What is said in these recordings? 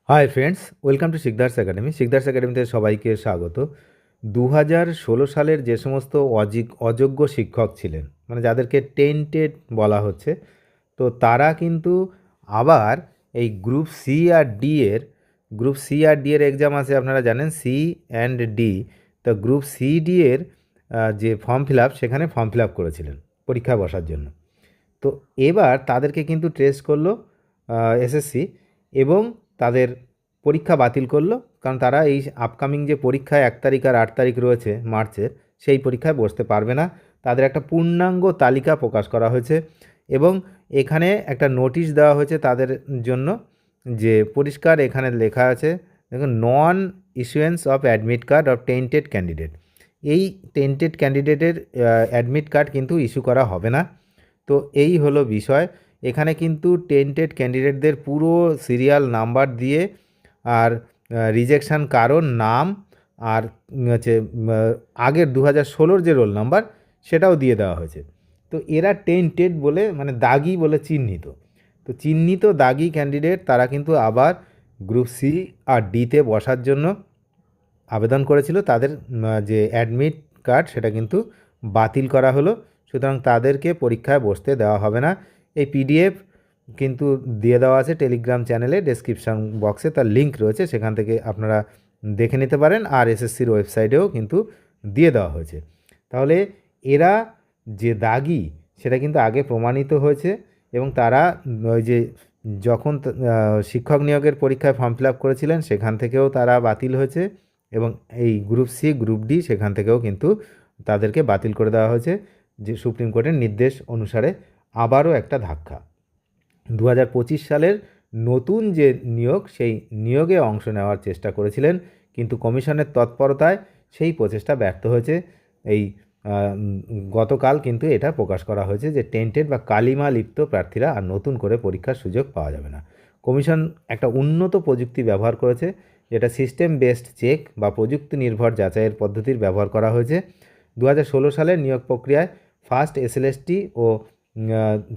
Hi friends, welcome to Sikdar's academy. Sikdar's একাডেমিতে সবাইকে স্বাগত। 2016 সালের যে সমস্ত অযোগ্য শিক্ষক ছিলেন, মানে যাদেরকে টেন্টেড বলা হচ্ছে, তো তারা কিন্তু আবার এই গ্রুপ সি আর ডি এর এক্সাম আছে, আপনারা জানেন সি অ্যান্ড ডি। তো গ্রুপ সি ডি এর যে ফর্ম ফিল আপ, সেখানে ফর্ম ফিল আপ করেছিলেন পরীক্ষায় বসার জন্য। তো এবার তাদেরকে কিন্তু ট্রেস করলো এসএসসি এবং তাদের পরীক্ষা বাতিল করলো, কারণ তারা এই আপকামিং যে পরীক্ষায় 1 তারিখ আর 8 তারিখ রয়েছে মার্চের, সেই পরীক্ষায় বসতে পারবে না। তাদের একটা পূর্ণাঙ্গ তালিকা প্রকাশ করা হয়েছে এবং এখানে একটা নোটিশ দেওয়া হয়েছে তাদের জন্য, যে পরিষ্কার এখানে লেখা আছে, দেখুন, non issuance of admit card of tainted candidate. এই টেন্টেড ক্যান্ডিডেটের অ্যাডমিট কার্ড কিন্তু ইস্যু করা হবে না। তো এই হলো বিষয়। এখানে কিন্তু টেন্টেড ক্যান্ডিডেটদের পুরো সিরিয়াল নাম্বার দিয়ে আর রিজেকশান কারণ, নাম, আর হচ্ছে আগের 2016 যে রোল নাম্বার, সেটাও দিয়ে দেওয়া হয়েছে। তো এরা টেন্টেড বলে, মানে দাগি বলে চিহ্নিত। তো চিহ্নিত দাগি ক্যান্ডিডেট তারা কিন্তু আবার গ্রুপ সি আর ডিতে বসার জন্য আবেদন করেছিল। তাদের যে অ্যাডমিট কার্ড, সেটা কিন্তু বাতিল করা হলো। সুতরাং তাদেরকে পরীক্ষায় বসতে দেওয়া হবে না। এই পিডিএফ কিন্তু দিয়ে দেওয়া আছে টেলিগ্রাম চ্যানেলে, ডেসক্রিপশান বক্সে তার লিঙ্ক রয়েছে, সেখান থেকে আপনারা দেখে নিতে পারেন। আর এসএসসির ওয়েবসাইটেও কিন্তু দিয়ে দেওয়া হয়েছে। তাহলে এরা যে দাগি, সেটা কিন্তু আগে প্রমাণিত হয়েছে এবং তারা ওই যে যখন শিক্ষক নিয়োগের পরীক্ষায় ফর্ম ফিল আপ করেছিলেন, সেখান থেকেও তারা বাতিল হয়েছে এবং এই গ্রুপ সি, গ্রুপ ডি, সেখান থেকেও কিন্তু তাদেরকে বাতিল করে দেওয়া হয়েছে, যে সুপ্রিম কোর্টের নির্দেশ অনুসারে। আবারও একটা ধাক্কা, 2025 সালের নতুন যে নিয়োগ, সেই নিয়োগে অংশ নেওয়ার চেষ্টা করেছিলেন, কিন্তু কমিশনের তৎপরতায় সেই প্রচেষ্টা ব্যর্থ হয়েছে। এই গতকাল কিন্তু এটা প্রকাশ করা হয়েছে যে টেন্টেড বা কালিমা লিপ্ত প্রার্থীরা আর নতুন করে পরীক্ষার সুযোগ পাওয়া যাবে না। কমিশন একটা উন্নত প্রযুক্তি ব্যবহার করেছে, যেটা সিস্টেম বেসড চেক বা প্রযুক্তি নির্ভর যাচাইয়ের পদ্ধতির ব্যবহার করা হয়েছে। 2016 সালের নিয়োগ প্রক্রিয়ায় ফার্স্ট এসএলএসটি ও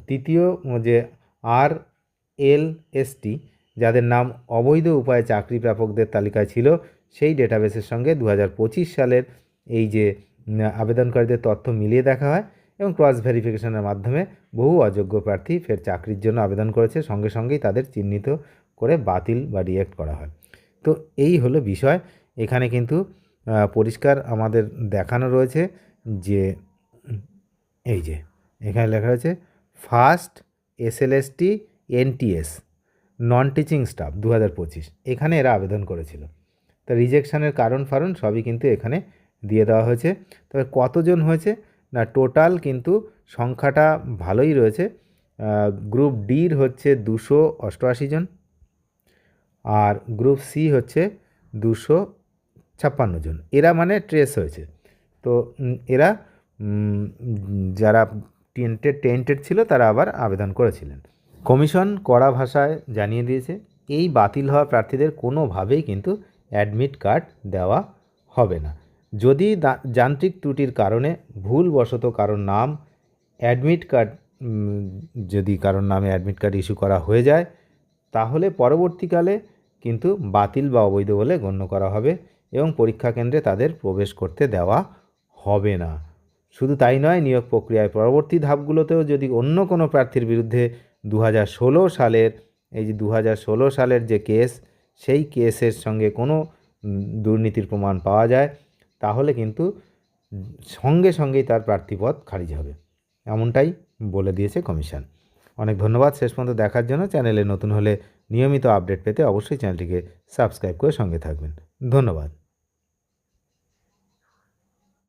তৃতীয় যে আরএলএসটি, যাদের নাম অবৈধ উপায়ে চাকরি প্রাপকদের তালিকায় ছিল, সেই ডেটাবেসের সঙ্গে 2025 সালের এই যে আবেদনকারীদের তথ্য মিলিয়ে দেখা হয় এবং ক্রস ভেরিফিকেশনের মাধ্যমে বহু অযোগ্য প্রার্থী ফের চাকরির জন্য আবেদন করেছে, সঙ্গে সঙ্গেই তাদের চিহ্নিত করে বাতিল বা রিজেক্ট করা হয়। তো এই হলো বিষয়। এখানে কিন্তু পরিষ্কার আমাদের দেখানো রয়েছে যে এই যে এখানে লেখা রয়েছে first SLST NTS non teaching staff 2025, এখানে এরা আবেদন করেছিল। তা রিজেকশানের কারণ সবই কিন্তু এখানে দিয়ে দেওয়া হয়েছে। তবে কতজন হয়েছে না, টোটাল কিন্তু সংখ্যাটা ভালোই রয়েছে। গ্রুপ ডির হচ্ছে 288 জন, আর গ্রুপ সি হচ্ছে 256 জন। এরা মানে ট্রেস হয়েছে। তো এরা যারা টেন্টেড ছিল, তারা আবার আবেদন করেছিলেন। কমিশন কড়া ভাষায় জানিয়ে দিয়েছে, এই বাতিল হওয়া প্রার্থীদের কোনোভাবেই কিন্তু অ্যাডমিট কার্ড দেওয়া হবে না। যদি যান্ত্রিক ত্রুটির কারণে ভুলবশত কারোর নাম অ্যাডমিট কার্ড যদি কারোর নামে অ্যাডমিট কার্ড ইস্যু করা হয়ে যায়, তাহলে পরবর্তীকালে কিন্তু বাতিল বা অবৈধ বলে গণ্য করা হবে এবং পরীক্ষা কেন্দ্রে তাদের প্রবেশ করতে দেওয়া হবে না। শুধু তাই নয়, নিয়োগ প্রক্রিয়ায় পরবর্তী ধাপগুলোতেও যদি অন্য কোনো প্রার্থীর বিরুদ্ধে 2016 সালের এই যে 2016 সালের যে কেস, সেই কেসের সঙ্গে কোনো দুর্নীতির প্রমাণ পাওয়া যায়, তাহলে কিন্তু সঙ্গে সঙ্গেই তার প্রার্থীপদ খারিজ হবে, এমনটাই বলে দিয়েছে কমিশন। অনেক ধন্যবাদ শেষ পর্যন্ত দেখার জন্য। চ্যানেলে নতুন হলে নিয়মিত আপডেট পেতে অবশ্যই চ্যানেলটিকে সাবস্ক্রাইব করে সঙ্গে থাকবেন। ধন্যবাদ।